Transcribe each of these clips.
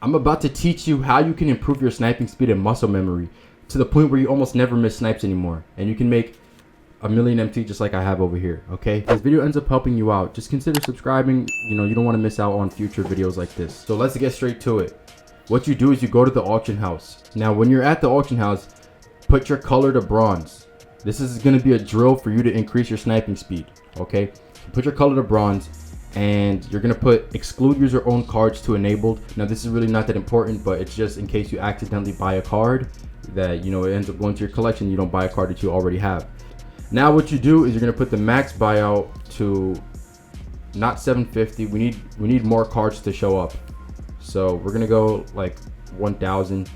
I'm about to teach you how you can improve your sniping speed and muscle memory to the point where you almost never miss snipes anymore, and you can make a million MT just like I have over here. Okay, if this video ends up helping you out, just consider subscribing. You don't want to miss out on future videos like this. So let's get straight to it. What you do is you go to the auction house. Now when you're at the auction house, put your color to bronze. This is going to be a drill for you to increase your sniping speed. Okay, so put your color to bronze, and you're going to put exclude user owned cards to enabled. Now this is really not that important, but it's just in case you accidentally buy a card that it ends up going to your collection, you don't buy a card that you already have. Now what you do is you're going to put the max buyout to not 750. We need more cards to show up, so we're going to go like 1000.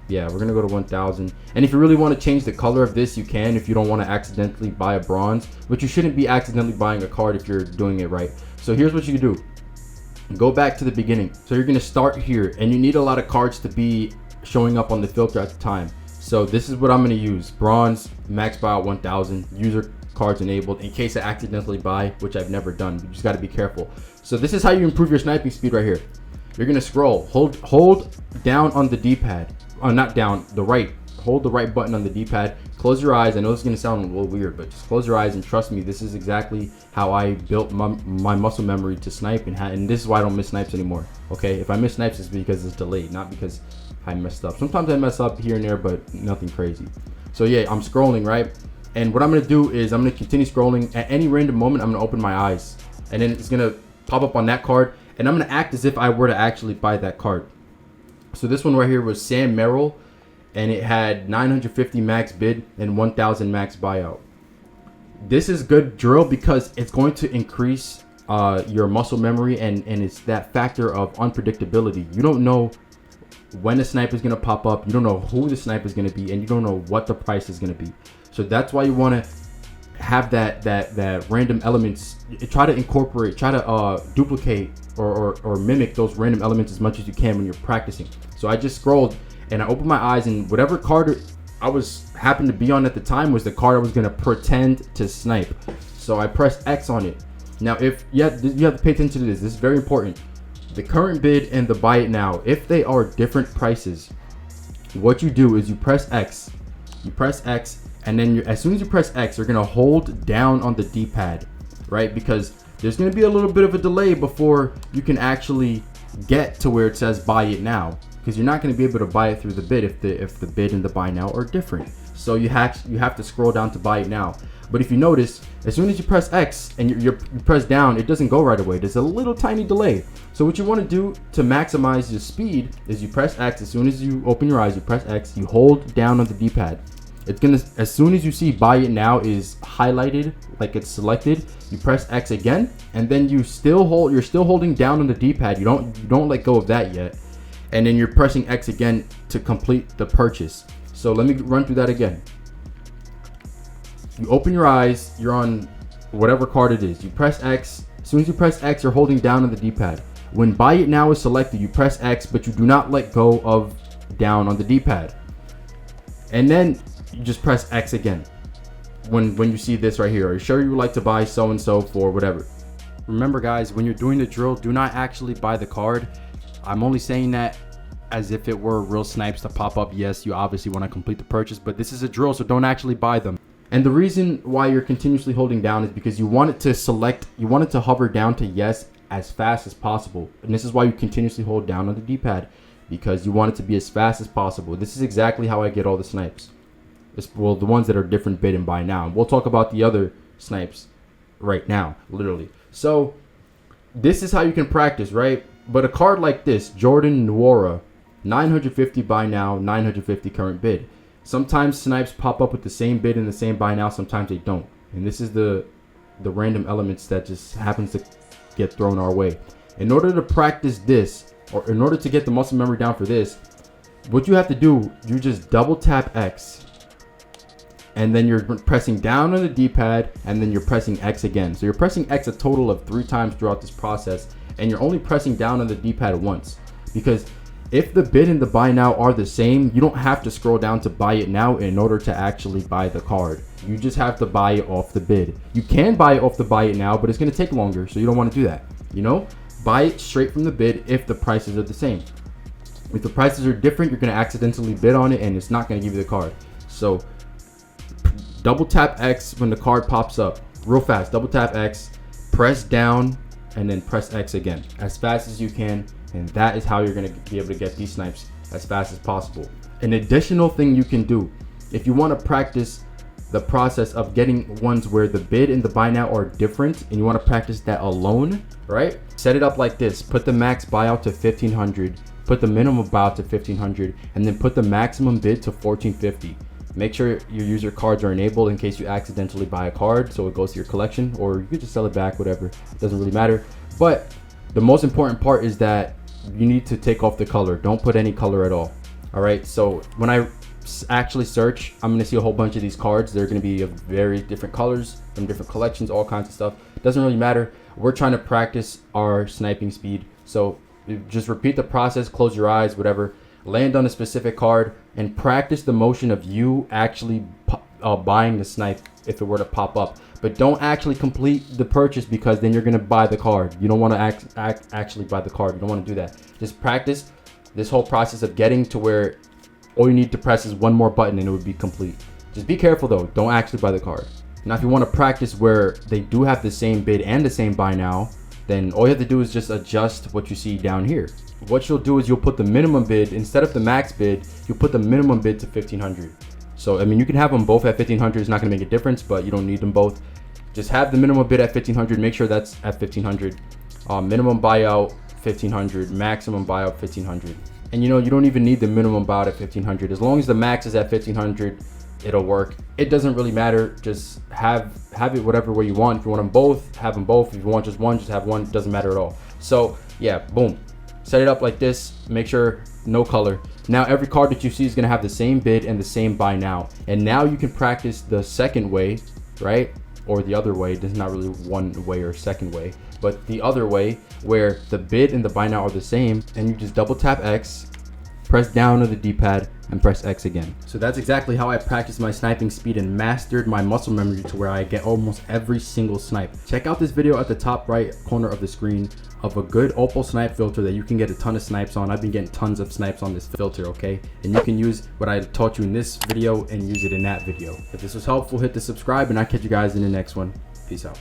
Yeah, we're gonna go to 1000. And if you really want to change the color of this, you can, if you don't want to accidentally buy a bronze, but you shouldn't be accidentally buying a card if you're doing it right. So here's what you do. Go back to the beginning. So you're gonna start here, and you need a lot of cards to be showing up on the filter at the time. So this is what I'm gonna use: bronze, max buyout 1000, user cards enabled, in case I accidentally buy, which I've never done. You just got to be careful. So this is how you improve your sniping speed right here. You're gonna scroll, hold down on the D-pad. Not down, the right. Hold the right button on the D-pad. Close your eyes. I know this is going to sound a little weird, but just close your eyes and trust me, this is exactly how I built my muscle memory to snipe, and this is why I don't miss snipes anymore. Okay, if I miss snipes, it's because it's delayed, not because I messed up. Sometimes I mess up here and there, but nothing crazy. So yeah, I'm scrolling, right? And what I'm going to do is I'm going to continue scrolling. At any random moment, I'm going to open my eyes, and then it's going to pop up on that card, and I'm going to act as if I were to actually buy that card. So this one right here was Sam Merrill, and it had 950 max bid and 1000 max buyout. This is good drill because it's going to increase your muscle memory, and it's that factor of unpredictability. You don't know when a sniper is going to pop up, you don't know who the sniper is going to be, and you don't know what the price is going to be. So that's why you want to have that random elements. Try to incorporate, try to duplicate or mimic those random elements as much as you can when you're practicing. So I just scrolled and I opened my eyes, and whatever card I happened to be on at the time was the card I was going to pretend to snipe. So I pressed X on it. Now you have to pay attention to this. This is very important. The current bid and the buy it now, if they are different prices, what you do is you press X. And then as soon as you press X, you're going to hold down on the D-pad, right? Because there's going to be a little bit of a delay before you can actually get to where it says buy it now, because you're not going to be able to buy it through the bid if the bid and the buy now are different. So you have to scroll down to buy it now. But if you notice, as soon as you press X and you press down, it doesn't go right away. There's a little tiny delay. So what you want to do to maximize your speed is you press X. As soon as you open your eyes, you press X, you hold down on the D-pad. It's gonna, as soon as you see buy it now is highlighted, like it's selected, you press X again, and then you're still holding down on the D-pad. You don't let go of that yet, and then you're pressing X again to complete the purchase. So let me run through that again. You open your eyes, you're on whatever card it is. You press X. As soon as you press X, you're holding down on the D-pad. When buy it now is selected, you press X, but you do not let go of down on the D-pad. And then you just press X again when you see this right here. Are you sure you would like to buy so and so for whatever? Remember guys, when you're doing the drill, do not actually buy the card. I'm only saying that as if it were real snipes to pop up. Yes, you obviously want to complete the purchase, but this is a drill, so don't actually buy them. And the reason why you're continuously holding down is because you want it to hover down to yes as fast as possible. And this is why you continuously hold down on the D-pad, because you want it to be as fast as possible. This is exactly how I get all the snipes. Well, the ones that are different bid and buy now. We'll talk about the other snipes right now, literally. So this is how you can practice, right? But a card like this, Jordan Nwora, 950 buy now, 950 current bid. Sometimes snipes pop up with the same bid and the same buy now, sometimes they don't. And this is the random elements that just happens to get thrown our way. In order to practice this, or in order to get the muscle memory down for this, what you have to do, you just double tap X, and then you're pressing down on the D-pad, and then you're pressing X again. So you're pressing X a total of 3 times throughout this process, and you're only pressing down on the D-pad once. Because if the bid and the buy now are the same, you don't have to scroll down to buy it now in order to actually buy the card. You just have to buy it off the bid. You can buy it off the buy it now, but it's going to take longer, so you don't want to do that. Buy it straight from the bid if the prices are the same. If the prices are different, you're gonna accidentally bid on it and it's not gonna give you the card. So double tap X when the card pops up, real fast. Double tap X, press down, and then press X again as fast as you can, and that is how you're gonna be able to get these snipes as fast as possible. An additional thing you can do, if you want to practice the process of getting ones where the bid and the buy now are different, and you want to practice that alone, right? Set it up like this: put the max buyout to 1500, put the minimum buyout to 1500, and then put the maximum bid to 1450. Make sure your user cards are enabled in case you accidentally buy a card, so it goes to your collection, or you could just sell it back, whatever. It doesn't really matter. But the most important part is that you need to take off the color. Don't put any color at all. All right, so when I actually search, I'm gonna see a whole bunch of these cards. They're gonna be of very different colors from different collections, all kinds of stuff. It doesn't really matter. We're trying to practice our sniping speed. So just repeat the process, close your eyes, whatever, land on a specific card, and practice the motion of you actually buying the snipe if it were to pop up. But don't actually complete the purchase, because then you're gonna buy the card. You don't want to actually buy the card. You don't want to do that. Just practice this whole process of getting to where all you need to press is one more button and it would be complete. Just be careful though, don't actually buy the card. Now if you want to practice where they do have the same bid and the same buy now, then all you have to do is just adjust what you see down here. What you'll do is you'll put the minimum bid, instead of the max bid, you'll put the minimum bid to 1500. So I mean, you can have them both at 1500, it's not going to make a difference, but you don't need them both. Just have the minimum bid at 1500, make sure that's at 1500. Minimum buyout 1500, maximum buyout 1500. And you know, you don't even need the minimum buyout at 1500. As long as the max is at 1500, it'll work. It doesn't really matter. Just have it whatever way you want. If you want them both, have them both. If you want just one, just have one. It doesn't matter at all. So yeah, boom. Set it up like this. Make sure no color. Now every card that you see is gonna have the same bid and the same buy now. And now you can practice the second way, right? Or the other way. There's not really one way or second way, but the other way, where the bid and the buy now are the same, and you just double tap X, press down on the D-pad, and press X again. So that's exactly how I practiced my sniping speed and mastered my muscle memory to where I get almost every single snipe. Check out this video at the top right corner of the screen of a good opal snipe filter that you can get a ton of snipes on. I've been getting tons of snipes on this filter, okay? And you can use what I taught you in this video and use it in that video. If this was helpful, hit the subscribe, and I'll catch you guys in the next one. Peace out.